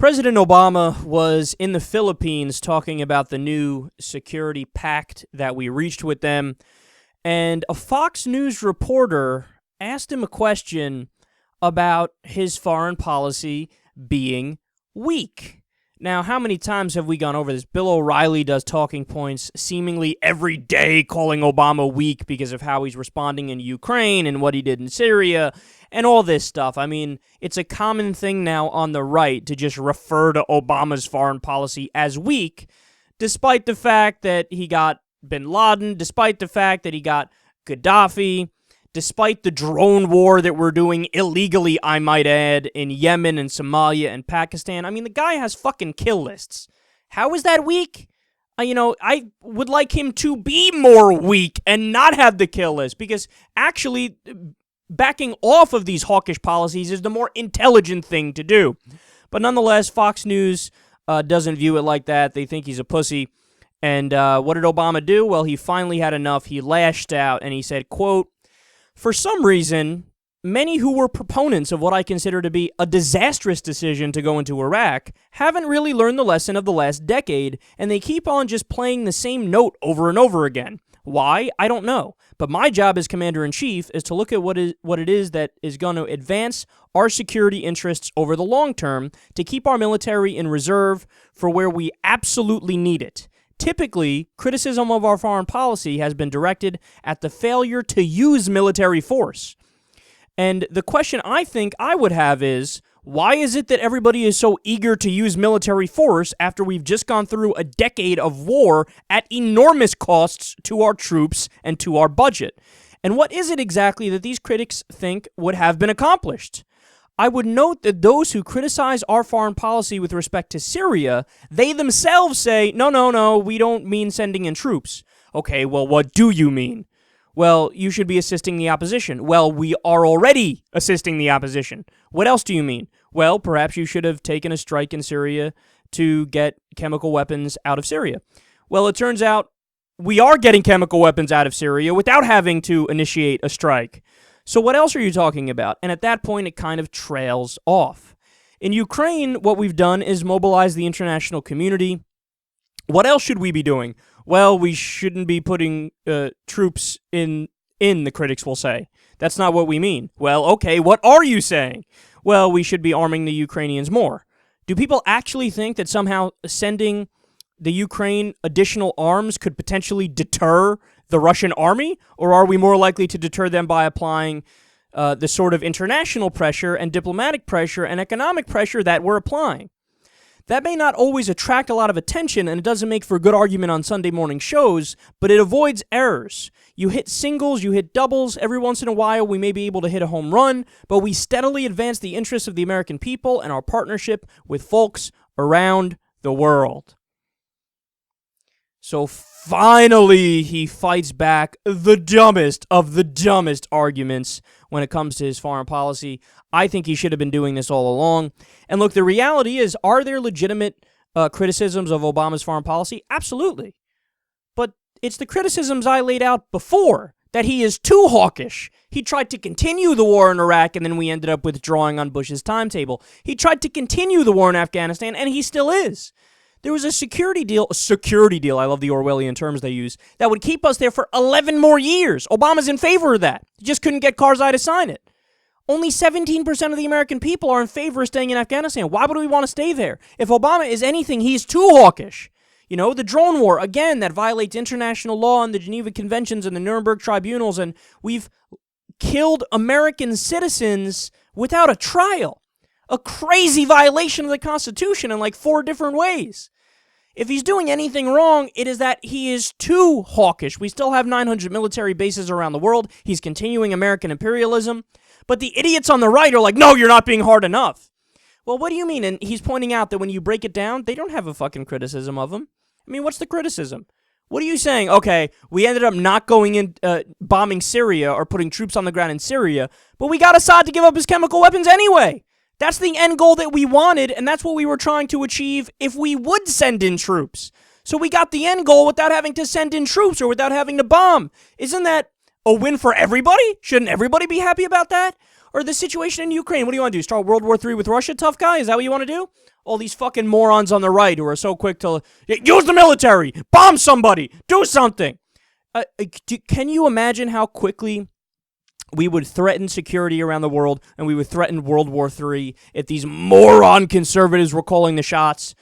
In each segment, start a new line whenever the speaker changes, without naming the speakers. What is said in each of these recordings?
President Obama was in the Philippines talking about the new security pact that we reached with them, and a Fox News reporter asked him a question about his foreign policy being weak. Now, how many times have we gone over this? Bill O'Reilly does talking points seemingly every day calling Obama weak because of how he's responding in Ukraine and what he did in Syria and all this stuff. I mean, it's a common thing now on the right to just refer to Obama's foreign policy as weak, despite the fact that he got bin Laden, despite the fact that he got Gaddafi, despite the drone war that we're doing illegally, I might add, in Yemen and Somalia and Pakistan. I mean, the guy has fucking kill lists. How is that weak? I would like him to be more weak and not have the kill list, because actually backing off of these hawkish policies is the more intelligent thing to do. But nonetheless, Fox News doesn't view it like that. They think he's a pussy. And what did Obama do? Well, he finally had enough. He lashed out and he said, quote, "For some reason, many who were proponents of what I consider to be a disastrous decision to go into Iraq haven't really learned the lesson of the last decade, and they keep on just playing the same note over and over again. Why? I don't know. But my job as Commander-in-Chief is to look at what it is that is going to advance our security interests over the long term, to keep our military in reserve for where we absolutely need it. Typically, criticism of our foreign policy has been directed at the failure to use military force. And the question I think I would have is, why is it that everybody is so eager to use military force after we've just gone through a decade of war at enormous costs to our troops and to our budget? And what is it exactly that these critics think would have been accomplished? I would note that those who criticize our foreign policy with respect to Syria, they themselves say, no, we don't mean sending in troops. Okay, well, what do you mean? Well, you should be assisting the opposition. Well, we are already assisting the opposition. What else do you mean? Well, perhaps you should have taken a strike in Syria to get chemical weapons out of Syria. Well, it turns out we are getting chemical weapons out of Syria without having to initiate a strike. So what else are you talking about? And at that point, it kind of trails off. In Ukraine, what we've done is mobilize the international community. What else should we be doing? Well, we shouldn't be putting troops in, the critics will say. That's not what we mean. Well, okay, what are you saying? Well, we should be arming the Ukrainians more. Do people actually think that somehow sending the Ukraine additional arms could potentially deter the Russian army? Or are we more likely to deter them by applying the sort of international pressure and diplomatic pressure and economic pressure that we're applying? That may not always attract a lot of attention, and it doesn't make for a good argument on Sunday morning shows, but it avoids errors. You hit singles, you hit doubles. Every once in a while, we may be able to hit a home run, but we steadily advance the interests of the American people and our partnership with folks around the world. So finally, he fights back the dumbest of the dumbest arguments when it comes to his foreign policy. I think he should have been doing this all along. And look, the reality is, are there legitimate criticisms of Obama's foreign policy? Absolutely. But it's the criticisms I laid out before, that he is too hawkish. He tried to continue the war in Iraq, and then we ended up withdrawing on Bush's timetable. He tried to continue the war in Afghanistan, and he still is. There was a security deal, I love the Orwellian terms they use, that would keep us there for 11 more years. Obama's in favor of that. He just couldn't get Karzai to sign it. Only 17% of the American people are in favor of staying in Afghanistan. Why would we want to stay there? If Obama is anything, he's too hawkish. You know, the drone war, again, that violates international law and the Geneva Conventions and the Nuremberg tribunals, and we've killed American citizens without a trial. A crazy violation of the Constitution in like 4 different ways. If he's doing anything wrong, it is that he is too hawkish. We still have 900 military bases around the world. He's continuing American imperialism. But the idiots on the right are like, no, you're not being hard enough. Well, what do you mean? And he's pointing out that when you break it down, they don't have a fucking criticism of him. I mean, what's the criticism? What are you saying? Okay, we ended up not going in, bombing Syria or putting troops on the ground in Syria, but we got Assad to give up his chemical weapons anyway. That's the end goal that we wanted, and that's what we were trying to achieve if we would send in troops. So we got the end goal without having to send in troops or without having to bomb. Isn't that a win for everybody? Shouldn't everybody be happy about that? Or the situation in Ukraine. What do you want to do? Start World War III with Russia, tough guy? Is that what you want to do? All these fucking morons on the right who are so quick to use the military, bomb somebody, do something. Can you imagine how quickly we would threaten security around the world and we would threaten World War III if these moron conservatives were calling the shots?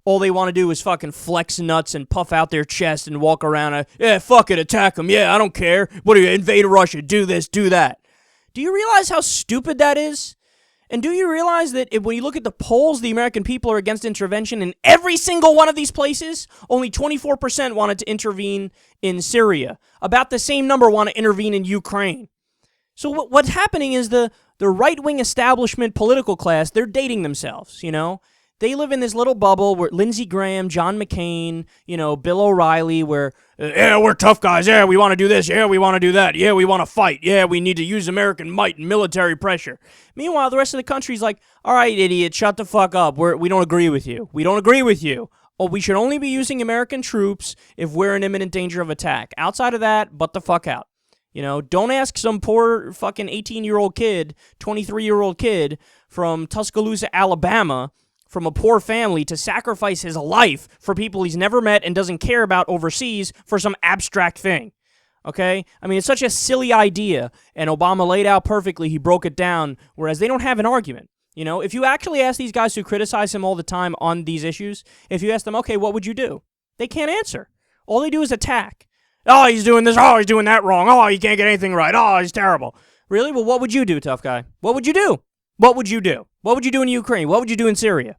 All they want to do is fucking flex nuts and puff out their chest and walk around. Yeah, fuck it, attack them. Yeah, I don't care. What do you, invade Russia, do this, do that. Do you realize how stupid that is? And do you realize that when you look at the polls, the American people are against intervention in every single one of these places? Only 24% wanted to intervene in Syria. About the same number want to intervene in Ukraine. So what's happening is the right-wing establishment political class, they're dating themselves, you know? They live in this little bubble where Lindsey Graham, John McCain, Bill O'Reilly, where, yeah, we're tough guys. Yeah, we want to do this. Yeah, we want to do that. Yeah, we want to fight. Yeah, we need to use American might and military pressure. Meanwhile, the rest of the country's like, all right, idiot, shut the fuck up. We don't agree with you. We don't agree with you. Oh, we should only be using American troops if we're in imminent danger of attack. Outside of that, butt the fuck out. Don't ask some poor fucking 18-year-old kid, 23-year-old kid from Tuscaloosa, Alabama, from a poor family to sacrifice his life for people he's never met and doesn't care about overseas for some abstract thing, okay? I mean, it's such a silly idea, and Obama laid out perfectly. He broke it down, whereas they don't have an argument. If you actually ask these guys who criticize him all the time on these issues, if you ask them, okay, what would you do? They can't answer. All they do is attack. Oh, he's doing this. Oh, he's doing that wrong. Oh, he can't get anything right. Oh, he's terrible. Really? Well, what would you do, tough guy? What would you do? What would you do? What would you do in Ukraine? What would you do in Syria?